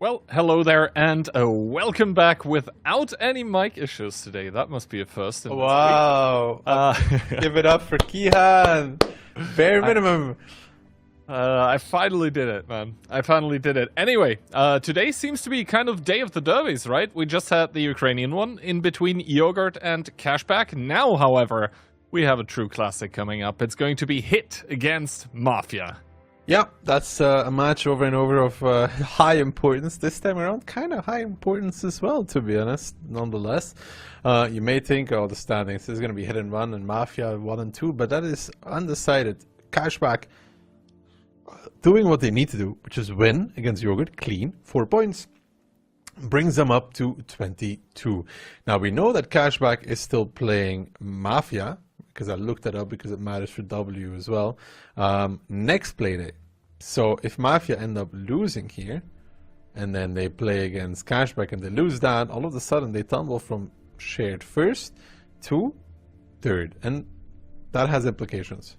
Well, hello there, and welcome back without any mic issues today. That must be a first in this week. Give it up for Kihan! Bare minimum! I finally did it, man. I finally did it. Anyway, today seems to be kind of day of the derbies, right? We just had the Ukrainian one in between Yogurt and Cashback. Now, however, we have a true classic coming up. It's going to be Hit against Mafia. Yeah, that's a match over and over of high importance this time around. Kind of high importance as well, to be honest, nonetheless. You may think, oh, the standings is going to be Hit and Run and Mafia 1 and 2, but that is undecided. Cashback doing what they need to do, which is win against Yogurt, clean, 4 points. Brings them up to 22. Now, we know that Cashback is still playing Mafia, because I looked that up because it matters for W as well. Next play day. So if Mafia end up losing here, and then they play against Cashback and they lose that, all of a sudden they tumble from shared first to third. And that has implications.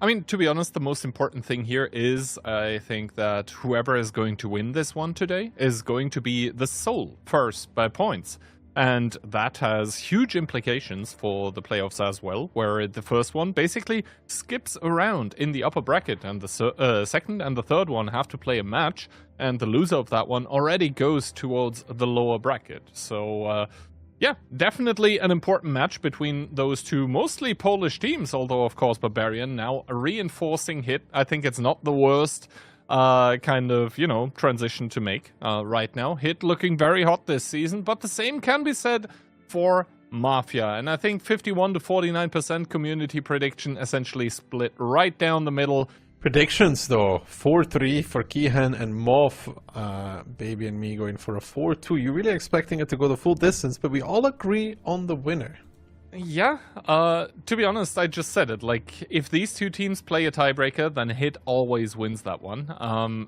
I mean, to be honest, the most important thing here is, I think that whoever is going to win this one today is going to be the sole first by points. And that has huge implications for the playoffs as well, where the first one basically skips around in the upper bracket, and the second and the third one have to play a match, and the loser of that one already goes towards the lower bracket. So, yeah, definitely an important match between those two mostly Polish teams, although, of course, Barbarian now reinforcing Hit. I think it's not the worst kind of, you know, transition to make right now. Hit looking very hot this season, but the same can be said for Mafia. And I think 51 to 49% community prediction essentially split right down the middle. Predictions though, 4-3 for Kihan and Moff, Baby and me going for a 4-2. You're really expecting it to go the full distance, but we all agree on the winner. Yeah, to be honest, I just said it. Like, if these two teams play a tiebreaker, then Hit always wins that one.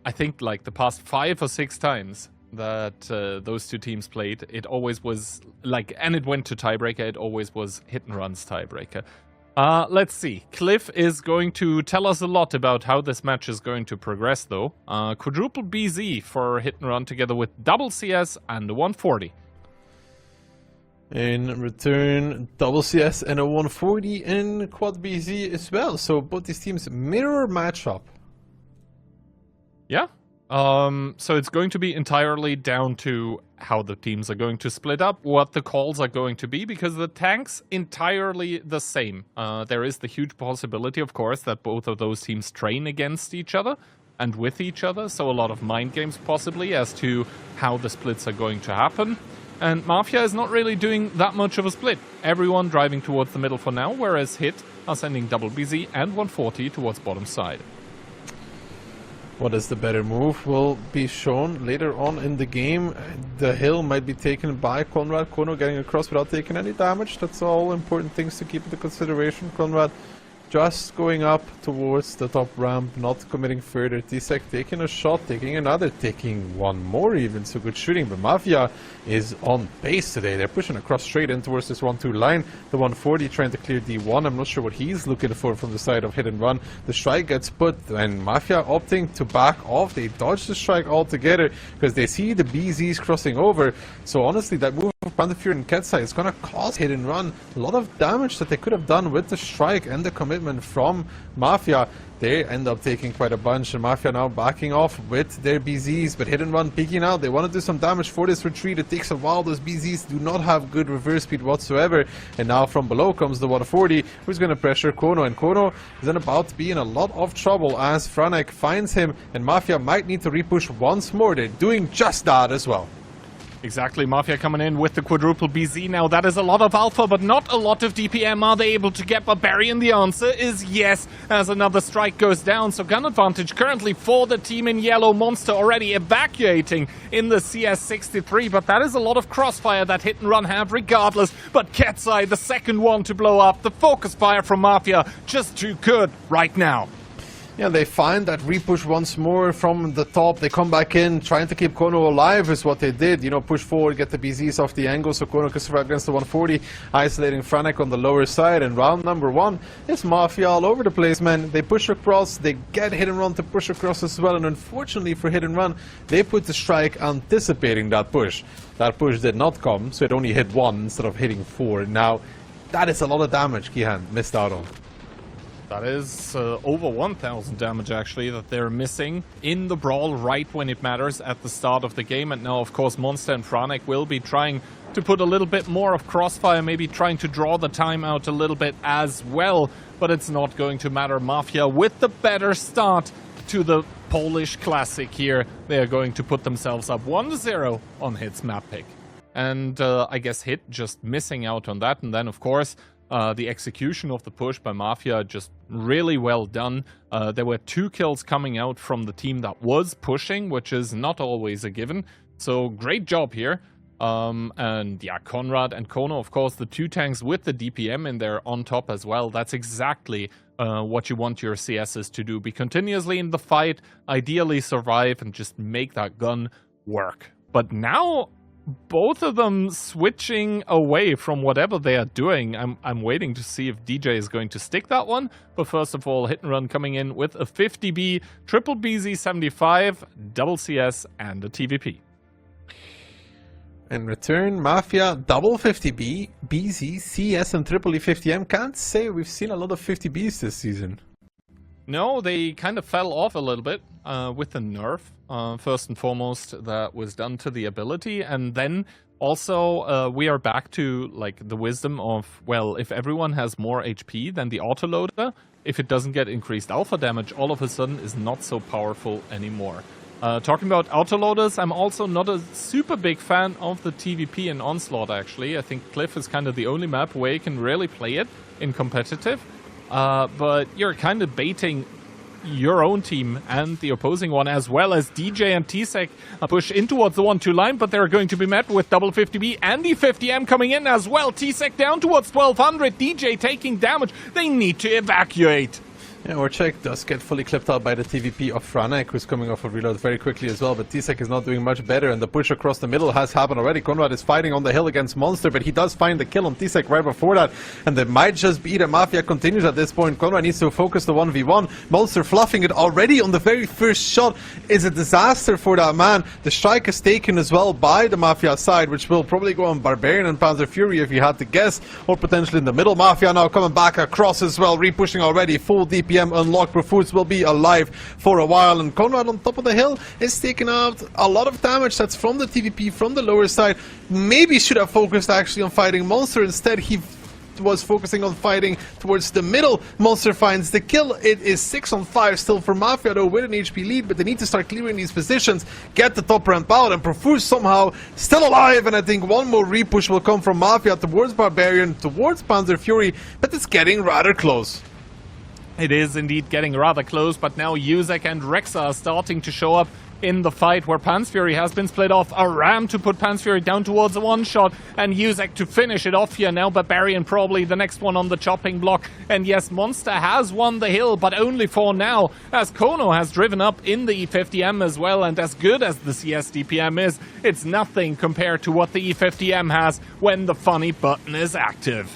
I think, like, the past 5 or 6 times that those two teams played, it always was, like, and it went to tiebreaker, it always was Hit and Run's tiebreaker. Let's see. Cliff is going to tell us a lot about how this match is going to progress, though. Quadruple BZ for Hit and Run together with double CS and a 140. In return, double CS and a 140 in Quad BZ as well. So both these teams mirror matchup. Yeah. So it's going to be entirely down to how the teams are going to split up, what the calls are going to be, because the tanks entirely the same. There is the huge possibility, of course, that both of those teams train against each other and with each other. So a lot of mind games possibly as to how the splits are going to happen. And Mafia is not really doing that much of a split. Everyone driving towards the middle for now, whereas Hit are sending double BZ and 140 towards bottom side. What is the better move will be shown later on in the game. The hill might be taken by Konrad. Kono getting across without taking any damage. That's all important things to keep into consideration. Konrad just going up towards the top ramp, not committing further. T-Sec taking a shot, taking another, taking one more even, so good shooting. But Mafia is on base today. They're pushing across straight in towards this 1-2 line. The 140 trying to clear D1. I'm not sure what he's looking for from the side of Hit and Run. The strike gets put, and Mafia opting to back off. They dodge the strike altogether because they see the BZs crossing over. So honestly, that move of Pandafury and Ketsai is going to cause Hit and Run a lot of damage that they could have done with the strike and the commitment from Mafia. They end up taking quite a bunch, and Mafia now backing off with their BZs, but Hit and Run peeking out. They want to do some damage for this retreat. It takes a while. Those BZs do not have good reverse speed whatsoever, and now from below comes the 140, who's going to pressure Kono, and Kono is then about to be in a lot of trouble as Franek finds him, and Mafia might need to repush once more. They're doing just that as well. Exactly, Mafia coming in with the quadruple BZ now. That is a lot of alpha, but not a lot of DPM. Are they able to get Barbarian? The answer is yes, as another strike goes down. So gun advantage currently for the team in yellow. Monster already evacuating in the CS63, but that is a lot of crossfire that Hit and Run have regardless. But Ketsai, the second one to blow up. The focus fire from Mafia, just too good right now. Yeah, they find that repush once more from the top. They come back in, trying to keep Kono alive is what they did. You know, push forward, get the BZs off the angle, so Kono can survive against the 140, isolating Franek on the lower side. And round number 1 is Mafia all over the place, man. They push across, they get hit and run to push across as well. And unfortunately for hit and run, they put the strike anticipating that push. That push did not come, so it only hit 1 instead of hitting 4. Now, that is a lot of damage Kihan missed out on. That is over 1,000 damage, actually, that they're missing in the brawl right when it matters at the start of the game. And now, of course, Monster and Franek will be trying to put a little bit more of crossfire, maybe trying to draw the time out a little bit as well. But it's not going to matter. Mafia, with the better start to the Polish Classic here, they are going to put themselves up 1-0 on Hit's map pick. And I guess Hit just missing out on that. And then, of course, the execution of the push by Mafia just really well done. There were 2 kills coming out from the team that was pushing, which is not always a given. So great job here. And yeah, Konrad and Kono, of course, the 2 tanks with the DPM in there on top as well. That's exactly what you want your CSs to do. Be continuously in the fight, ideally survive, and just make that gun work. But now, both of them switching away from whatever they are doing. I'm waiting to see if DJ is going to stick that one. But first of all, Hit and Run coming in with a 50B, triple BZ75, double CS, and a TVP. In return, Mafia, double 50B, BZ, CS, and triple E50M. Can't say we've seen a lot of 50Bs this season. No, they kind of fell off a little bit with the nerf. First and foremost, that was done to the ability, and then also we are back to like the wisdom of, well, if everyone has more HP than the autoloader, if it doesn't get increased alpha damage, all of a sudden is not so powerful anymore. Talking about autoloaders, I'm also not a super big fan of the TVP in Onslaught, actually. I think Cliff is kind of the only map where you can really play it in competitive. But you're kind of baiting your own team and the opposing one, as well as DJ and T-Sec push in towards the 1-2 line, but they're going to be met with double 50B and the 50M coming in as well. T-Sec down towards 1200, DJ taking damage. They need to evacuate. Yeah, Orchek does get fully clipped out by the TVP of Franek, who's coming off a reload very quickly as well, but T-Sec is not doing much better, and the push across the middle has happened already. Konrad is fighting on the hill against Monster, but he does find the kill on T-Sec right before that, and they might just be the Mafia continues at this point. Konrad needs to focus the 1v1. Monster fluffing it already on the very first shot is a disaster for that man. The strike is taken as well by the Mafia side, which will probably go on Barbarian and Panzer Fury if you had to guess, or potentially in the middle. Mafia now coming back across as well, repushing already, full DPM unlocked. Profoods will be alive for a while, and Konrad on top of the hill is taking out a lot of damage. That's from the TVP from the lower side. Maybe should have focused actually on fighting Monster. Instead he was focusing on fighting towards the middle. Monster finds the kill. It is 6-on-5 still for Mafia, though, with an HP lead, but they need to start clearing these positions, get the top ramp out, and Profoods somehow still alive, and I think one more repush will come from Mafia towards Barbarian, towards Panzer Fury, but it's getting rather close. It is indeed getting rather close, but now Yuzek and Rexa are starting to show up in the fight where Pansfury has been split off. A ram to put Pansfury down towards a one-shot, and Yuzek to finish it off here. Now Barbarian probably the next one on the chopping block. And yes, Monster has won the hill, but only for now, as Kono has driven up in the E50M as well, and as good as the CS DPM is, it's nothing compared to what the E50M has when the funny button is active.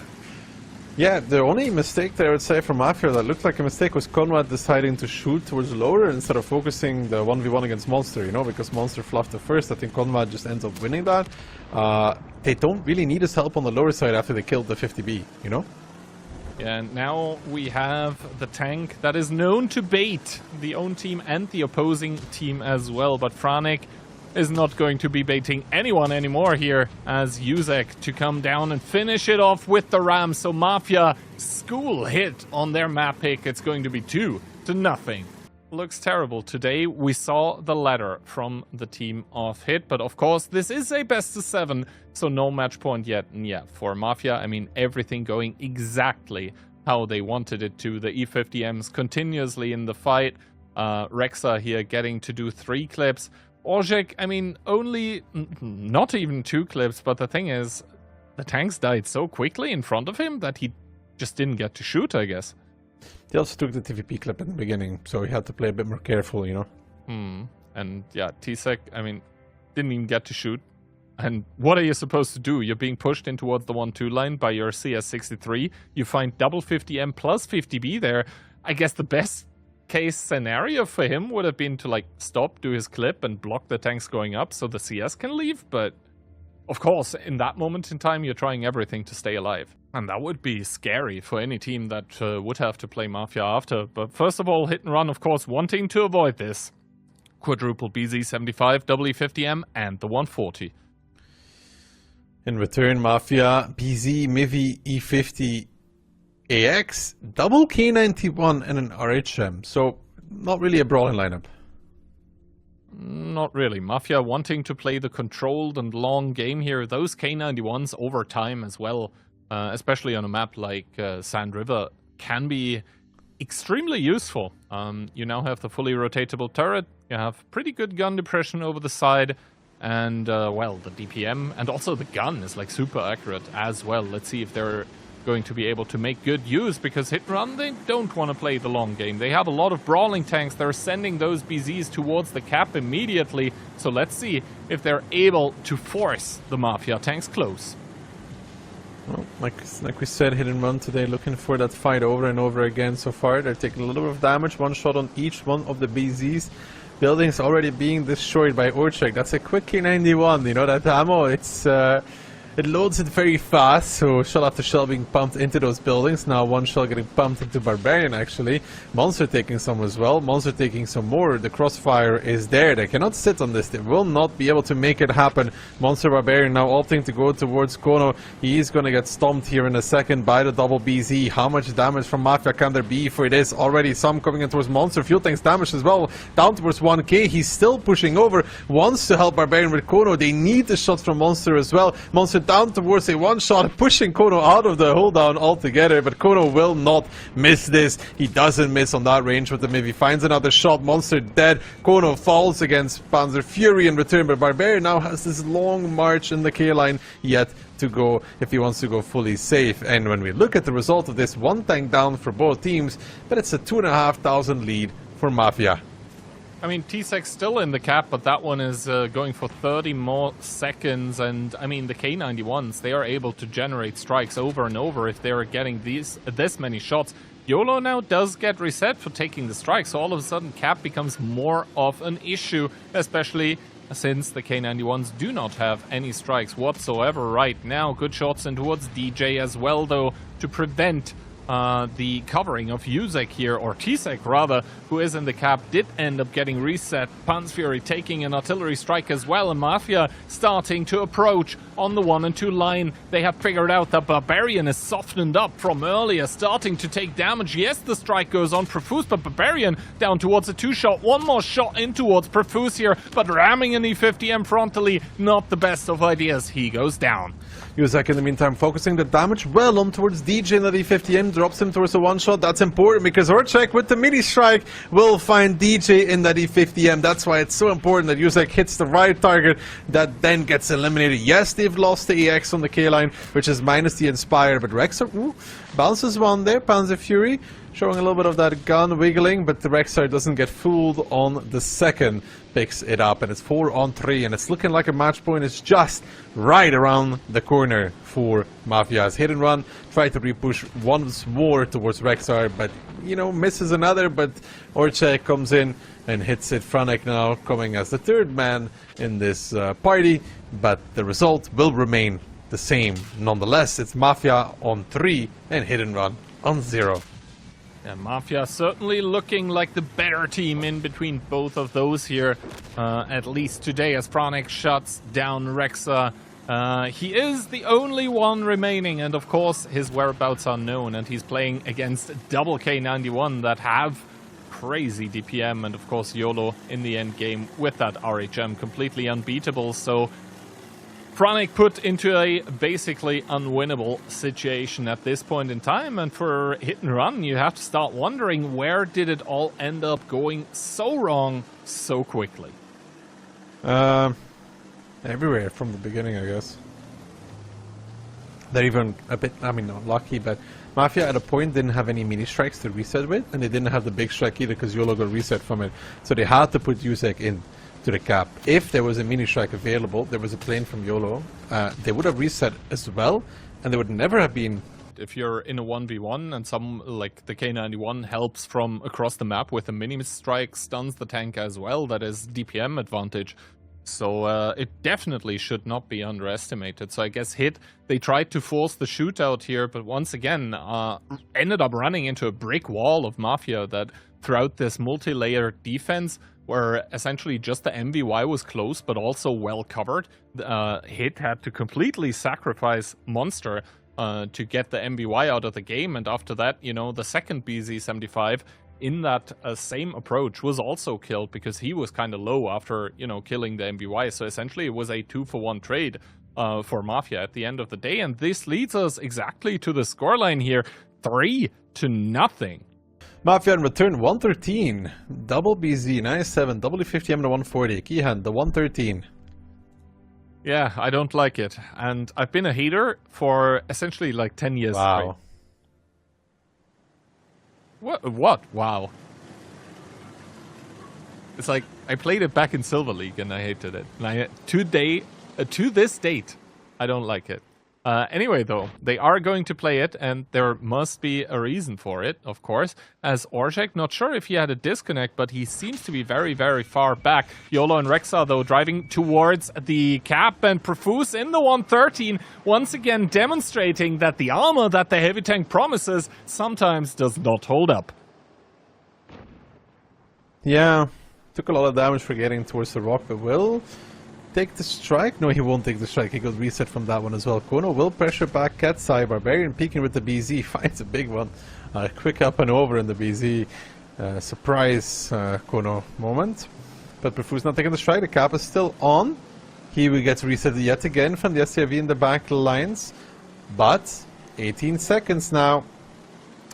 Yeah, the only mistake there I would say from Mafia that looked like a mistake was Konrad deciding to shoot towards lower instead of focusing the 1v1 against Monster, you know, because Monster fluffed the first. I think Konrad just ends up winning that. They don't really need his help on the lower side after they killed the 50B, you know? Yeah, and now we have the tank that is known to bait the own team and the opposing team as well, but Franek is not going to be baiting anyone anymore here as Yuzek to come down and finish it off with the ram. So Mafia school hit on their map pick. It's going to be 2-0. Looks terrible. Today we saw the ladder from the team of Hit, but of course this is a best of 7, so no match point yet. And yeah, for Mafia, I mean, everything going exactly how they wanted it to. The E50Ms continuously in the fight. Rexa here getting to do 3 clips. Orchek, I mean, only not even 2 clips, but the thing is, the tanks died so quickly in front of him that he just didn't get to shoot, I guess. He also took the TVP clip in the beginning, so he had to play a bit more careful, you know. And yeah, T-Sec, I mean, didn't even get to shoot. And what are you supposed to do? You're being pushed in towards the 1-2 line by your CS63. You find double 50M plus 50B there. I guess the best case scenario for him would have been to like stop, do his clip, and block the tanks going up so the CS can leave. But of course, in that moment in time, you're trying everything to stay alive. And that would be scary for any team that would have to play Mafia after. But first of all, Hit and Run, of course, wanting to avoid this. Quadruple BZ75, double E50M, and the 140. In return, Mafia, BZ, Mivi, E50, AX, double K91 and an RHM. So, not really a brawling lineup. Not really. Mafia wanting to play the controlled and long game here. Those K91s over time as well, especially on a map like Sand River, can be extremely useful. You now have the fully rotatable turret. You have pretty good gun depression over the side. And, well, the DPM and also the gun is, like, super accurate as well. Let's see if they're going to be able to make good use, because Hit and Run, they don't want to play the long game. They have a lot of brawling tanks. They're sending those BZs towards the cap immediately. So let's see if they're able to force the Mafia tanks close. Well, like we said, Hit and Run today, looking for that fight over and over again so far. They're taking a little bit of damage, one shot on each one of the BZs. Buildings already being destroyed by Orchek. That's a quick K91, you know, that ammo, it loads it very fast, so shell after shell being pumped into those buildings. Now one shell getting pumped into Barbarian, actually. Monster taking some as well. Monster taking some more. The crossfire is there. They cannot sit on this. They will not be able to make it happen. Monster Barbarian now opting to go towards Kono. He is going to get stomped here in a second by the double BZ. How much damage from Mafia can there be for this? Already some coming in towards Monster. Fuel tanks damage as well. Down towards 1k. He's still pushing over. Wants to help Barbarian with Kono. They need the shots from Monster as well. Monster down towards a one-shot, pushing Kono out of the hold down altogether, but Kono will not miss this. He doesn't miss on that range with the Mivi. Finds another shot. Monster dead. Kono falls against Panzer Fury in return, but Barbarian now has this long march in the K-line yet to go if he wants to go fully safe. And when we look at the result of this, one tank down for both teams, but it's a 2,500 lead for Mafia. I mean, T-Sec's still in the cap, but that one is going for 30 more seconds. And, I mean, the K91s, they are able to generate strikes over and over if they're getting this many shots. YOLO now does get reset for taking the strike, so all of a sudden cap becomes more of an issue, especially since the K91s do not have any strikes whatsoever right now. Good shots in towards DJ as well, though, to prevent the covering of Yuzek here, or T-Sec rather, who is in the cap, did end up getting reset. Panzer Fury taking an artillery strike as well, and Mafia starting to approach on the 1 and 2 line. They have figured out that Barbarian is softened up from earlier, starting to take damage. Yes, the strike goes on Profuse, but Barbarian down towards a 2-shot. One more shot in towards Profuse here, but ramming an E50M frontally, not the best of ideas. He goes down. Yuzek in the meantime focusing the damage well on towards DJ in that E50M, drops him towards a one-shot. That's important because Orchek with the mini strike will find DJ in that E50M. That's why it's so important that Yuzek hits the right target that then gets eliminated. Yes, they've lost the EX on the K-line, which is minus the Inspire, but Rexar bounces one there. Panzer Fury showing a little bit of that gun wiggling, but the Rexar doesn't get fooled on the second. Picks it up, and it's 4-on-3, and it's looking like a match point is just right around the corner for Mafia's Hit and Run. Try to repush once more towards Rexar, but, you know, misses another, but Orchek comes in and hits it. Franek now coming as the third man in this party, but the result will remain the same. Nonetheless, it's Mafia on 3 and Hit and Run on 0. Yeah, Mafia certainly looking like the better team in between both of those here, at least today, as Franek shuts down Rexar. He is the only one remaining, and of course his whereabouts are known, and he's playing against double K91 that have crazy DPM, and of course YOLO in the end game with that RHM completely unbeatable. So Franek put into a basically unwinnable situation at this point in time, and for Hit and Run you have to start wondering, where did it all end up going so wrong so quickly? Everywhere from the beginning, I guess. They're even a bit, I mean, not lucky, but Mafia at a point didn't have any mini strikes to reset with, and they didn't have the big strike either because YOLO got reset from it. So they had to put Yusek in to the cap. If there was a mini strike available, there was a plane from YOLO, they would have reset as well, and they would never have been. If you're in a 1v1 and some, like the K91 helps from across the map with a mini strike, stuns the tank as well, that is DPM advantage. So it definitely should not be underestimated. So I guess Hit, they tried to force the shootout here, but once again ended up running into a brick wall of Mafia that throughout this multi-layered defense, where essentially just the MVY was close but also well covered, Hit had to completely sacrifice Monster to get the MVY out of the game, and after that, you know, the second BZ75 in that same approach was also killed because he was kind of low after, you know, killing the MVY. So essentially it was a 2-for-1 trade for Mafia at the end of the day, and this leads us exactly to the scoreline here, 3-0. Mafia in return, 113. Double BZ, 97, double 50M to 140. Keyhand, the 113. Yeah, I don't like it. And I've been a hater for essentially like 10 years Wow. straight. What? Wow. It's like, I played it back in Silver League and I hated it. And to this date, I don't like it. Anyway, though, they are going to play it, and there must be a reason for it, of course. As Orzhek, not sure if he had a disconnect, but he seems to be very, very far back. YOLO and Rexa, though, driving towards the cap, and Profuse in the 113, once again demonstrating that the armor that the heavy tank promises sometimes does not hold up. Yeah, took a lot of damage for getting towards the rock, but will take the strike? No, he won't take the strike. He got reset from that one as well. Kono will pressure back Ketsai. Barbarian peeking with the BZ. Finds a big one. Quick up and over in the BZ. Surprise Kono moment. But Profuse not taking the strike. The cap is still on. He will get reset yet again from the SCV in the back lines. But 18 seconds now.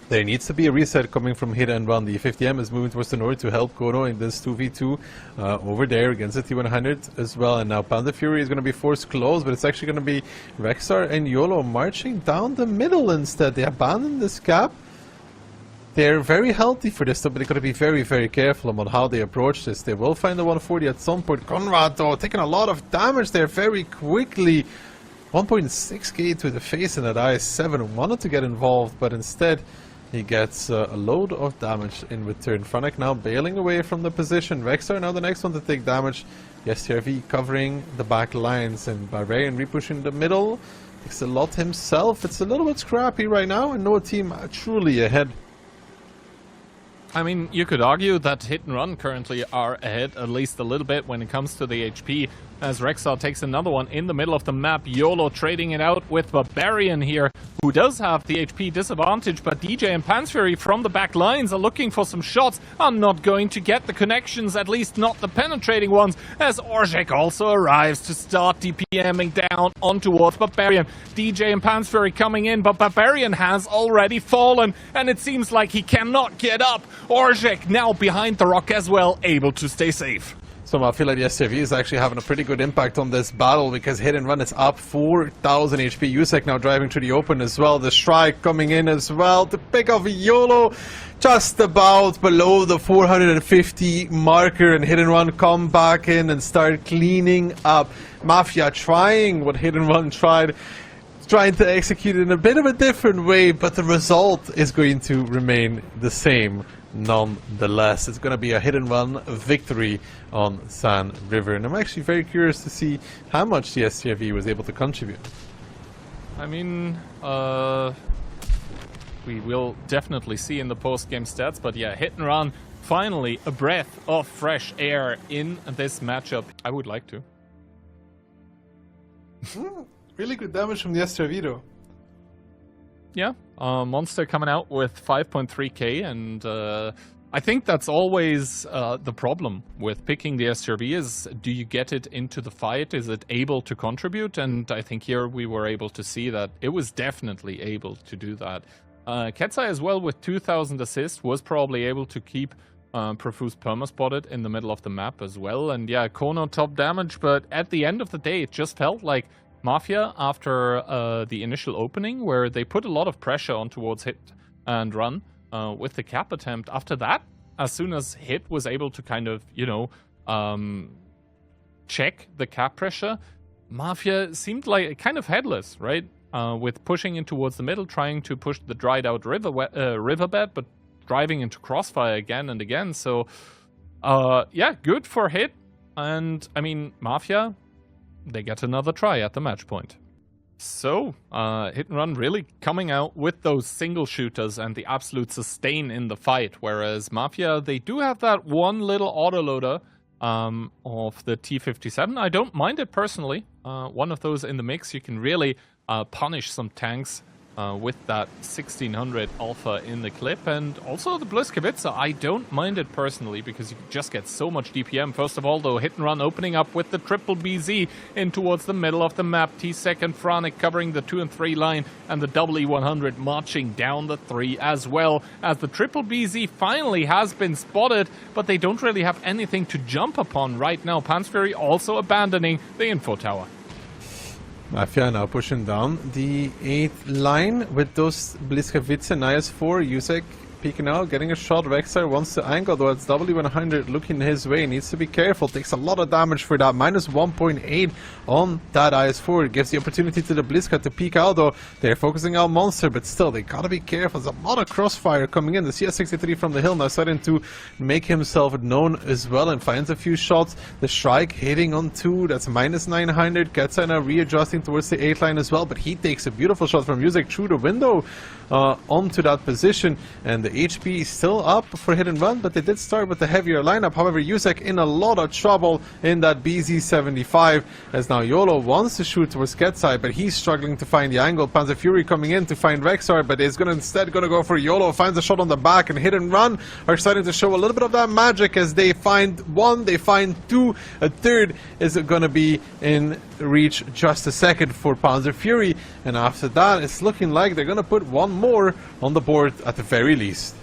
There needs to be a reset coming from Hit and Run. The 50M is moving towards the north to help Kono in this 2v2 over there against the T100 as well. And now Panda Fury is going to be forced close, but it's actually going to be Rexar and YOLO marching down the middle instead. They abandon this cap. They're very healthy for this, but they're going to be very, very careful about how they approach this. They will find the 140 at some point. Conrad, though, taking a lot of damage there very quickly. 1.6k to the face in that IS-7. Wanted to get involved, but instead he gets a load of damage in return. Franek now bailing away from the position. Rexar now the next one to take damage. Yes, TRV covering the back lines, and Barbarian repushing the middle. Takes a lot himself. It's a little bit scrappy right now, and no team truly ahead. I mean, you could argue that Hit and Run currently are ahead at least a little bit when it comes to the HP, as Rexar takes another one in the middle of the map. YOLO trading it out with Barbarian here, who does have the HP disadvantage, but DJ and Pansfury from the back lines are looking for some shots, are not going to get the connections, at least not the penetrating ones, as Orzhek also arrives to start DPMing down on towards Barbarian. DJ and Pansfury coming in, but Barbarian has already fallen, and it seems like he cannot get up. Orzhek now behind the rock as well, able to stay safe. So I feel like the SCV is actually having a pretty good impact on this battle, because Hit and Run is up 4,000 HP. Yusek now driving to the open as well. The strike coming in as well to pick off YOLO just about below the 450 marker, and Hit and Run come back in and start cleaning up. Mafia trying what Hit and Run tried, trying to execute it in a bit of a different way, but the result is going to remain the same. Nonetheless, it's going to be a Hit and Run victory on San River, and I'm actually very curious to see how much the STRV was able to contribute. I mean, we will definitely see in the post-game stats, but yeah, Hit and Run, finally a breath of fresh air in this matchup. I would like to. Really good damage from the STRV though. Yeah, Monster coming out with 5.3k, and I think that's always the problem with picking the SRV is, do you get it into the fight? Is it able to contribute? And I think here we were able to see that it was definitely able to do that. Ketsai as well with 2,000 assists was probably able to keep Profuse perma-spotted in the middle of the map as well. And yeah, Kono top damage, but at the end of the day, it just felt like Mafia, after the initial opening, where they put a lot of pressure on towards hit and run with the cap attempt, after that, as soon as hit was able to kind of, you know, check the cap pressure, Mafia seemed like kind of headless, right? With pushing in towards the middle, trying to push the dried out riverbed, but driving into crossfire again and again. So, yeah, good for hit. And, I mean, Mafia, they get another try at the match point. So, Hit and Run really coming out with those single shooters and the absolute sustain in the fight. Whereas Mafia, they do have that one little autoloader of the T57. I don't mind it personally. One of those in the mix, you can really punish some tanks with that 1600 Alpha in the clip. And also the Bliskavitza, I don't mind it personally because you just get so much DPM. First of all, though, Hit and Run opening up with the triple BZ in towards the middle of the map. T-Sec and Fronic covering the 2 and 3 line, and the double E100 marching down the 3 as well, as the triple BZ finally has been spotted, but they don't really have anything to jump upon right now. Panzfury also abandoning the info tower. Mafia now pushing down the 8th line with those Bliskavitz and IS-4. Jusek peeking out, getting a shot. Rexar wants to angle, though it's W100 looking his way. Needs to be careful. Takes a lot of damage for that. Minus 1.8 on that IS-4. It gives the opportunity to the Bliska to peek out, though. They're focusing out Monster, but still, they gotta be careful. There's a lot of crossfire coming in. The CS63 from the hill now starting to make himself known as well and finds a few shots. The Shrike hitting on 2. That's minus 900. Getza now readjusting towards the 8th line as well, but he takes a beautiful shot from Jusek through the window onto that position. And the HP is still up for Hit and Run, but they did start with the heavier lineup. However, Jusek in a lot of trouble in that BZ75, as now YOLO wants to shoot towards Getside, but he's struggling to find the angle. Panzerfury coming in to find Rexar, but is instead going to go for YOLO, finds a shot on the back, and Hit and Run are starting to show a little bit of that magic as they find 1, they find 2, a third is going to be in reach just a second for Panzerfury, and after that it's looking like they're going to put 1 more on the board at the very least.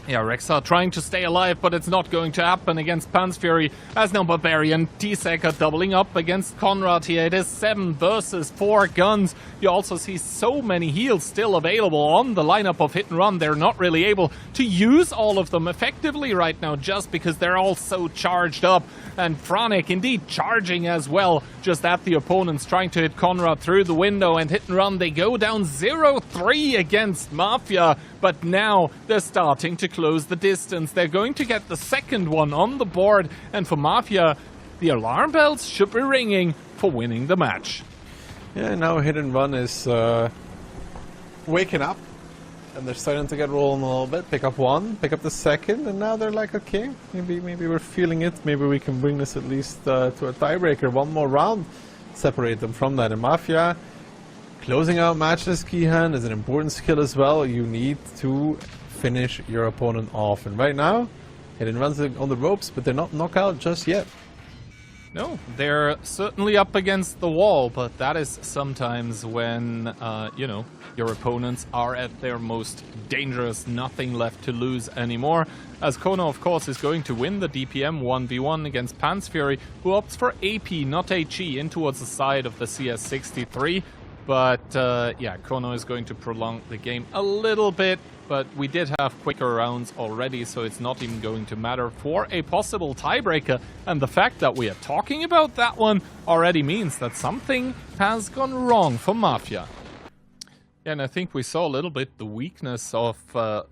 Yeah, Rexar trying to stay alive, but it's not going to happen against Panzfury, as now Barbarian T-Sec are doubling up against Conrad here. It is 7 versus 4 guns. You also see so many heals still available on the lineup of Hit and Run. They're not really able to use all of them effectively right now, just because they're all so charged up. And Fronic indeed charging as well, just at the opponents, trying to hit Conrad through the window. And Hit and Run, they go down 0-3 against Mafia, but now they're starting to close the distance. They're going to get the second one on the board, and for Mafia, the alarm bells should be ringing for winning the match. Yeah, now Hit and Run is waking up, and they're starting to get rolling a little bit. Pick up 1, pick up the second, and now they're like, okay, maybe we're feeling it. Maybe we can bring this at least to a tiebreaker. 1 more round, separate them from that. And Mafia, closing out matches, Kihan, is an important skill as well. You need to finish your opponent off, and right now Hit and Run's on the ropes, but they're not knockout just yet. No, they're certainly up against the wall, but that is sometimes when, you know, your opponents are at their most dangerous, nothing left to lose anymore. As Kono, of course, is going to win the DPM 1v1 against Panzfury, who opts for AP, not HE, in towards the side of the CS63. But, yeah, Kono is going to prolong the game a little bit, but we did have quicker rounds already, so it's not even going to matter for a possible tiebreaker. And the fact that we are talking about that one already means that something has gone wrong for Mafia. Yeah, and I think we saw a little bit the weakness of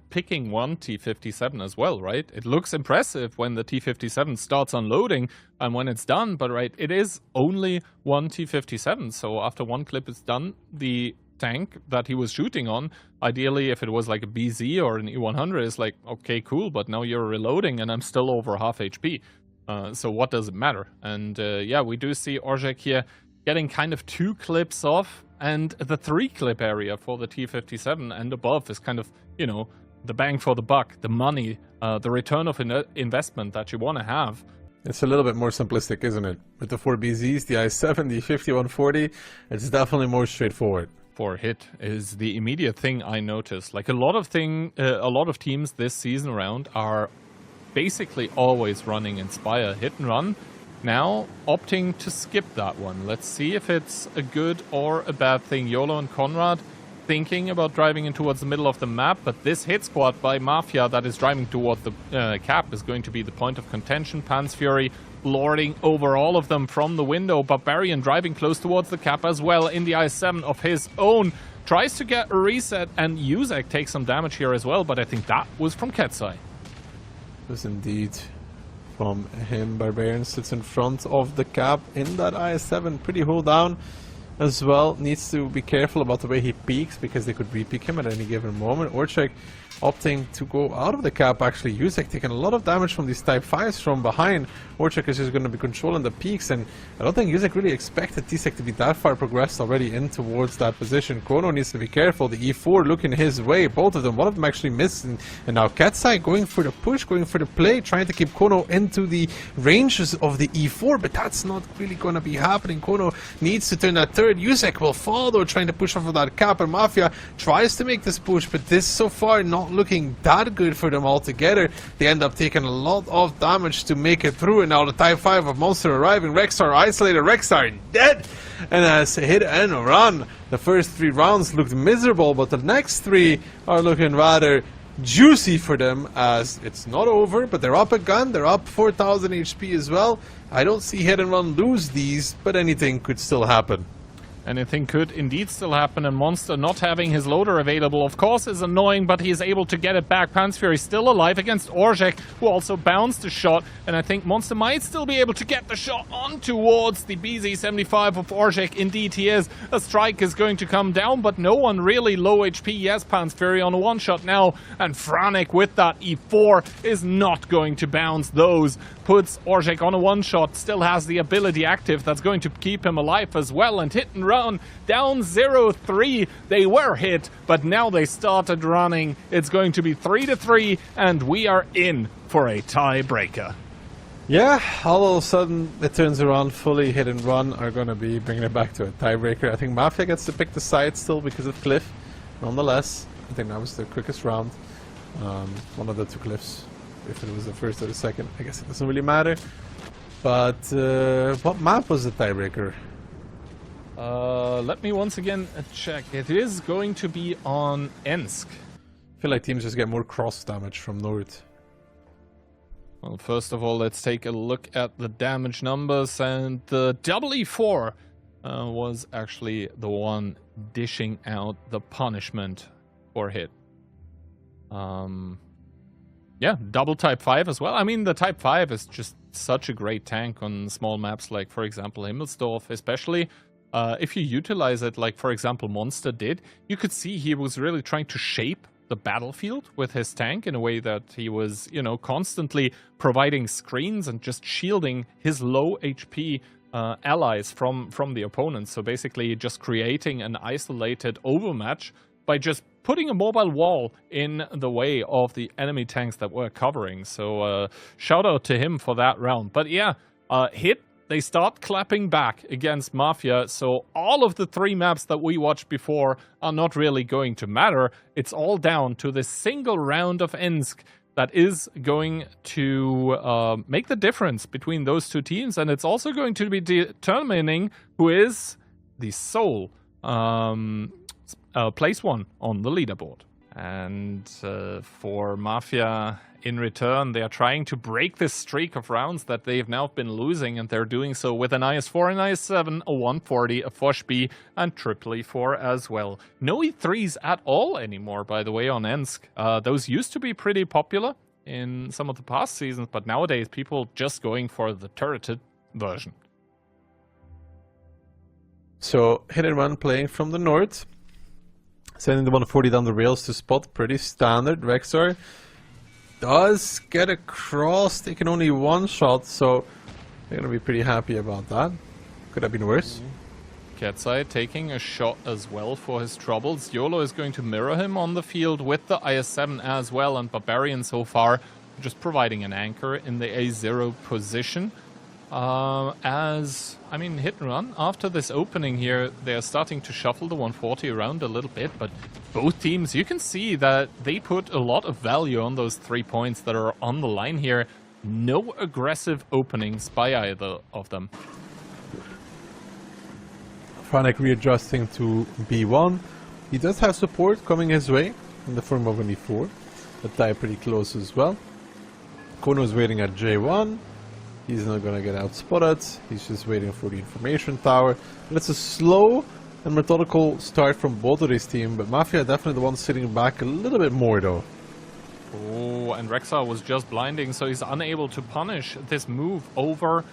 picking one T57 as well, right? It looks impressive when the T57 starts unloading and when it's done, but right, it is only one T57, so after one clip is done, the tank that he was shooting on, ideally if it was like a BZ or an E100, is like, okay, cool, but now you're reloading and I'm still over half HP. So what does it matter? And yeah, we do see Orzhek here getting kind of 2 clips off, and the 3-clip area for the T57 and above is kind of, you know, the bang for the buck, the money, the return of investment that you want to have. It's a little bit more simplistic, isn't it? With the 4 BZs, the I7, the 5140, it's definitely more straightforward. For Hit is the immediate thing I noticed. Like a lot of teams this season around are basically always running Inspire. Hit and Run, now opting to skip that one. Let's see if it's a good or a bad thing. YOLO and Conrad thinking about driving in towards the middle of the map, but this hit squad by MAFIA that is driving towards the cap is going to be the point of contention. Pan's Fury lording over all of them from the window. Barbarian driving close towards the cap as well in the IS-7 of his own. Tries to get a reset, and Yuzek takes some damage here as well, but I think that was from Ketsai. It was indeed from him. Barbarian sits in front of the cap in that IS-7, pretty hold down as well. Needs to be careful about the way he peeks, because they could re-peek him at any given moment. Orchek opting to go out of the cap. Actually, Yuzek taking a lot of damage from these Type 5s from behind. Orchek is just going to be controlling the peaks, and I don't think Yuzek really expected Tsek to be that far progressed already in towards that position. Chrono needs to be careful. The E4 looking his way, both of them. One of them actually missed, and now Ketsai going for the push, going for the play, trying to keep Chrono into the ranges of the E4, but that's not really going to be happening. Chrono needs to turn that third. Yuzek will fall though, trying to push off of that cap, and MAFIA tries to make this push, but this so far not looking that good for them altogether. They end up taking a lot of damage to make it through, and now the Type 5 of Monster arriving. Rexstar isolated, Rexstar dead, and as hit and run. The first 3 rounds looked miserable, but the next 3 are looking rather juicy for them, as it's not over, but they're up a gun, they're up 4,000 HP as well. I don't see hit and run lose these, but anything could still happen. Anything could indeed still happen, and Monster not having his loader available, of course, is annoying, but he is able to get it back. Pan's Fury still alive against Orjek, who also bounced the shot, and I think Monster might still be able to get the shot on towards the BZ-75 of Orjek. Indeed he is. A strike is going to come down, but no one really low HP. Yes, Pan's Fury on a one-shot now, and Franek with that E4 is not going to bounce those. Puts Orjek on a one-shot, still has the ability active that's going to keep him alive as well, and hit and run. Down 0-3. They were hit, but now they started running. It's going to be 3-3, and we are in for a tiebreaker. Yeah, all of a sudden it turns around. Fully hit and run are going to be bringing it back to a tiebreaker. I think MAFIA gets to pick the side still because of Cliff. Nonetheless, I think that was the quickest round. One of the 2 Cliffs. If it was the first or the second, I guess it doesn't really matter. But what map was the tiebreaker? Let me once again check. It is going to be on Ensk. I feel like teams just get more cross damage from north. Well, first of all, let's take a look at the damage numbers, and the E4 was actually the one dishing out the punishment for hit. Yeah, double Type 5 as well. I mean, the Type 5 is just such a great tank on small maps like, for example, Himmelsdorf, especially. If you utilize it, like, for example, Monster did, you could see he was really trying to shape the battlefield with his tank in a way that he was, you know, constantly providing screens and just shielding his low HP allies from the opponents. So basically just creating an isolated overmatch by just putting a mobile wall in the way of the enemy tanks that we're covering. So shout out to him for that round. But yeah, hit. They start clapping back against MAFIA, so all of the 3 maps that we watched before are not really going to matter. It's all down to this single round of Ensk that is going to make the difference between those 2 teams, and it's also going to be determining who is the sole place 1 on the leaderboard. And for MAFIA, in return, they are trying to break this streak of rounds that they've now been losing, and they're doing so with an IS-4, an IS-7, a 140, a Foch B, and triple E4 as well. No E3s at all anymore, by the way, on Ensk. Those used to be pretty popular in some of the past seasons, but nowadays people just going for the turreted version. So, hit and run playing from the north. Sending the 140 down the rails to spot, pretty standard. Rexar does get across, taking only 1 shot, so they're going to be pretty happy about that. Could have been worse. Ketsai taking a shot as well for his troubles. YOLO is going to mirror him on the field with the IS-7 as well, and Barbarian so far just providing an anchor in the A0 position. As, I mean, hit and run, after this opening here, they're starting to shuffle the 140 around a little bit, but both teams, you can see that they put a lot of value on those 3 points that are on the line here. no aggressive openings by either of them. Franek readjusting to B1. He does have support coming his way in the form of an E4. The tie pretty close as well. Kono's waiting at J1. He's not gonna get outspotted. He's just waiting for the information tower. And it's a slow and methodical start from both of these teams, but Mafia definitely the one sitting back a little bit more though. Oh, and Rexar was just blinding, so he's unable to punish this move over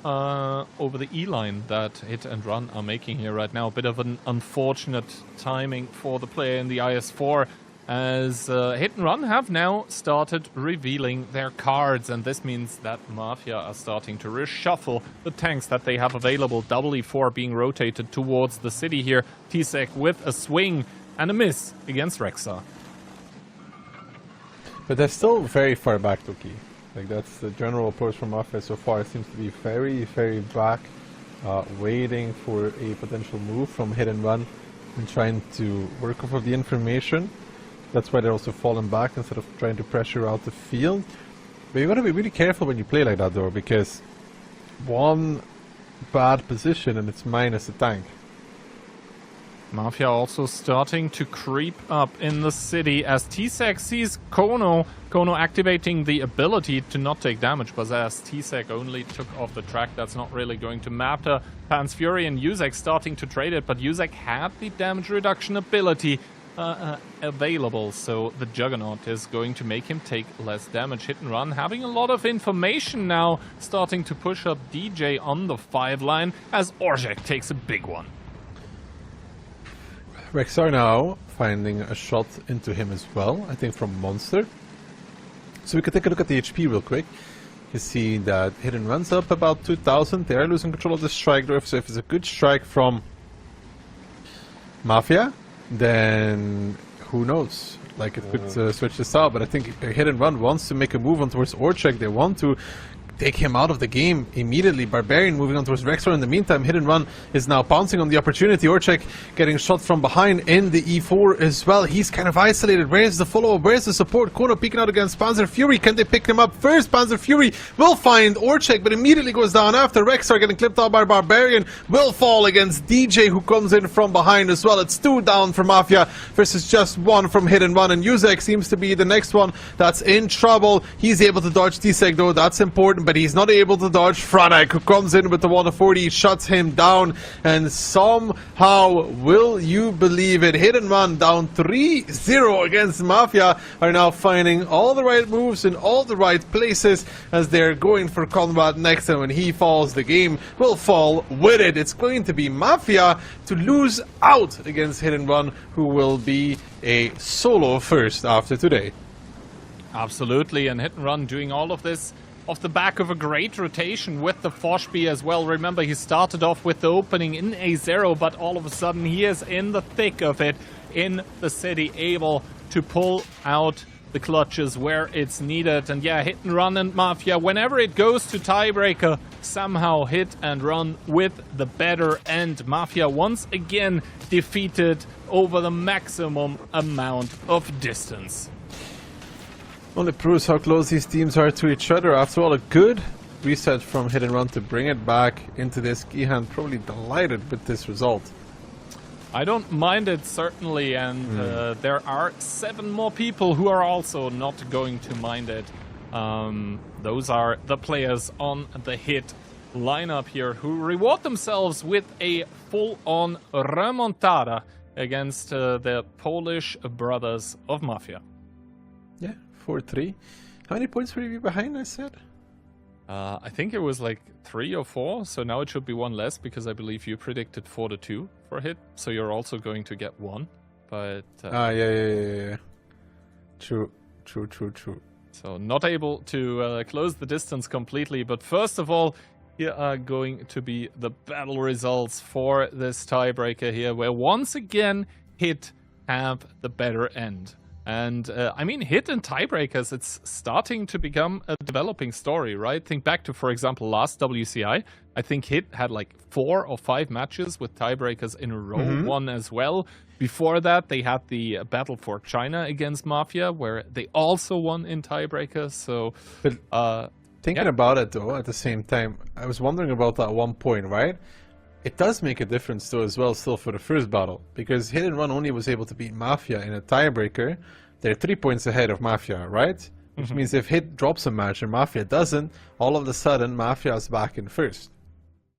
the E-line that Hit and Run are making here right now. A bit of an unfortunate timing for the player in the IS-4, as Hit and Run have now started revealing their cards, and this means that Mafia are starting to reshuffle the tanks that they have available. E4 being rotated towards the city here. T-Sec with a swing and a miss against Rexar. But they're still very far back, Toki. Like, that's the general approach from Mafia so far. It seems to be very, very back, waiting for a potential move from Hit and Run and trying to work off of the information. That's why they're also falling back instead of trying to pressure out the field. But you gotta be really careful when you play like that though, because one bad position and it's minus a tank. Mafia also starting to creep up in the city as T-Sec sees Kono. Kono activating the ability to not take damage, but as T-Sec only took off the track, that's not really going to matter. Pan's Fury and Uzek starting to trade it, but Uzek had the damage reduction ability available, so the Juggernaut is going to make him take less damage. Hit and Run having a lot of information now, starting to push up DJ on the 5 line as Orzhek takes a big one. Rexar now finding a shot into him as well, I think from Monster. So we can take a look at the HP real quick. You see that Hit and Run's up about 2000. They are losing control of the strike though, so if it's a good strike from Mafia, then who knows? Like, it could switch this out, but I think Hit and Run wants to make a move on towards Orzhek. They want to take him out of the game immediately. Barbarian moving on towards Rexar. In the meantime, Hit and Run is now pouncing on the opportunity. Orzhek getting shot from behind in the E4 as well. He's kind of isolated. Where's the follow-up? Where's the support? Kono peeking out against Panzer Fury. Can they pick him up first? Panzer Fury will find Orzhek, but immediately goes down after. Rexar getting clipped out by Barbarian. Will fall against DJ, who comes in from behind as well. It's 2 down for Mafia versus just 1 from Hit and Run. And Uzek seems to be the next one that's in trouble. He's able to dodge T-Sec though. That's important. But he's not able to dodge Franek, who comes in with the 140, shuts him down, and somehow, will you believe it, Hit and Run down 3-0 against Mafia are now finding all the right moves in all the right places as they're going for Conrad next, and when he falls, the game will fall with it. It's going to be Mafia to lose out against Hit and Run, who will be a solo first after today. Absolutely, and Hit and Run doing all of this off the back of a great rotation with the Foshby as well. Remember, he started off with the opening in A0, but all of a sudden he is in the thick of it in the city, able to pull out the clutches where it's needed. And yeah, Hit and Run and Mafia, whenever it goes to tiebreaker, somehow Hit and Run with the better end. Mafia once again defeated over the maximum amount of distance. Only proves how close these teams are to each other. After all, a good reset from Hit and Run to bring it back into this. Gihan probably delighted with this result. I don't mind it, certainly, and there are 7 more people who are also not going to mind it. Those are the players on the Hit lineup here who reward themselves with a full-on remontada against the Polish brothers of Mafia. Yeah. 4-3. How many points were you behind, I said? I think it was like 3 or 4, so now it should be 1 less, because I believe you predicted 4-2 for Hit, so you're also going to get 1. But yeah. True. So not able to close the distance completely, but first of all, here are going to be the battle results for this tiebreaker here, where once again Hit have the better end. And, I mean, Hit and tiebreakers, it's starting to become a developing story, right? Think back to, for example, last WCI. I think Hit had like 4 or 5 matches with tiebreakers in a row, one as well. Before that, they had the battle for China against Mafia, where they also won in tiebreakers. So, but Thinking about it though, at the same time, I was wondering about that one point, right? It does make a difference though as well still for the first battle, because Hit and Run only was able to beat Mafia in a tiebreaker. They're 3 points ahead of Mafia, right? Which means if Hit drops a match and Mafia doesn't, all of a sudden Mafia is back in first.